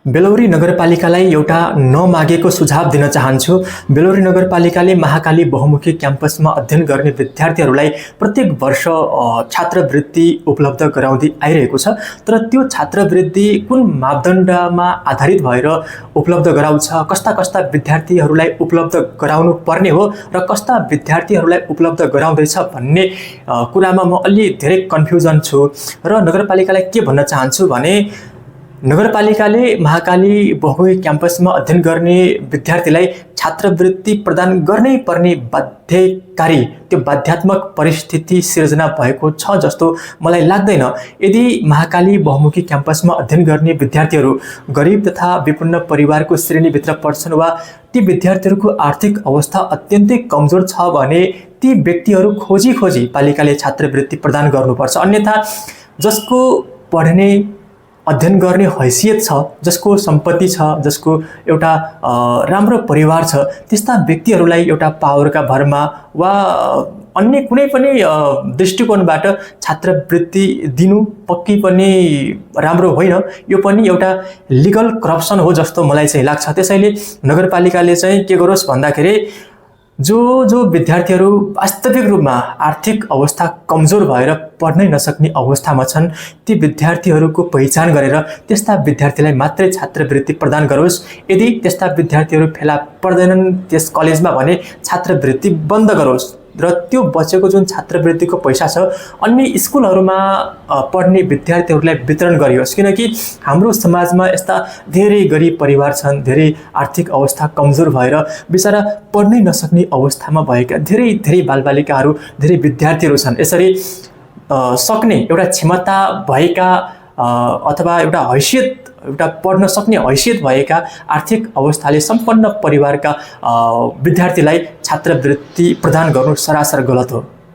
बेलौरी नगरपालिकालाई एउटा नमागेको सुझाव दिन चाहन्छु। बेलौरी नगरपालिकाले महाकाली बहुमुखी क्याम्पसमा अध्ययन गर्ने विद्यार्थीहरूलाई प्रत्येक वर्ष छात्रवृत्ति उपलब्ध गराउँदै आइरहेको छ। तर त्यो छात्रवृत्ति कुन मापदण्डमा आधारित भएर उपलब्ध गराउँछ, कस्ता कस्ता विद्यार्थीहरूलाई उपलब्ध गराउनु पर्ने हो र कस्ता विद्यार्थीहरूलाई उपलब्ध गराउँदैछ भन्ने कुरामा म अलि धेरै कन्फ्युजन छु। र नगरपालिकालाई के भन्न चाहन्छु भने नगरपालिकाले महाकाली बहुमुखी क्याम्पसमा अध्ययन गर्ने विद्यार्थीलाई छात्रवृत्ति प्रदान गर्नै पर्ने बाध्यकारी त्यो बाध्यात्मक परिस्थिति सिर्जना भएको छ जस्तो मलाई लाग्दैन। यदि महाकाली बहुमुखी क्याम्पसमा अध्ययन गर्ने विद्यार्थीहरू गरिब तथा विपन्न परिवारको श्रेणीभित्र पर्छन् वा ती विद्यार्थीहरूको आर्थिक अवस्था अत्यन्तै कमजोर छ भने ती व्यक्तिहरू खोजी खोजी पालिकाले छात्रवृत्ति प्रदान गर्नुपर्छ। अन्यथा जसको पढ्ने अध्ययन गर्ने हैसियत छ, जसको सम्पत्ति छ, जसको एउटा राम्रो परिवार छ, त्यस्ता व्यक्तिहरूलाई एउटा पावरका भरमा वा अन्य कुनै पनि दृष्टिकोणबाट छात्रवृत्ति दिनु पक्कै पनि राम्रो होइन। यो पनि एउटा लिगल करप्सन हो जस्तो मलाई चाहिँ लाग्छ। त्यसैले नगरपालिकाले चाहिँ के गरोस् भन्दाखेरि जो विद्यार्थीहरू वास्तविक रूपमा आर्थिक अवस्था कमजोर भएर पढ्नै नसक्ने अवस्थामा छन् ती विद्यार्थीहरूको पहिचान गरेर त्यस्ता विद्यार्थीलाई मात्रै छात्रवृत्ति प्रदान गरोस्। यदि त्यस्ता विद्यार्थीहरू फेला पर्दैनन् त्यस कलेजमा भने छात्रवृत्ति बन्द गरोस् र त्यो बचेको जुन छात्रवृत्तिको पैसा छ अन्य स्कुलहरूमा पढ्ने विद्यार्थीहरूलाई वितरण गरियोस्। किनकि हाम्रो समाजमा यस्ता धेरै गरिब परिवार छन्, धेरै आर्थिक अवस्था कमजोर भएर बिचरा पढ्नै नसक्ने अवस्थामा भएका धेरै बालबालिकाहरू, धेरै विद्यार्थीहरू छन्। यसरी सक्ने एउटा क्षमता भएका अथवा एउटा पढ्न सक्ने हैसियत भएका आर्थिक अवस्थाले सम्पन्न परिवारका विद्यार्थीलाई छात्रवृत्ति प्रदान गर्नु सरासर गलत हो।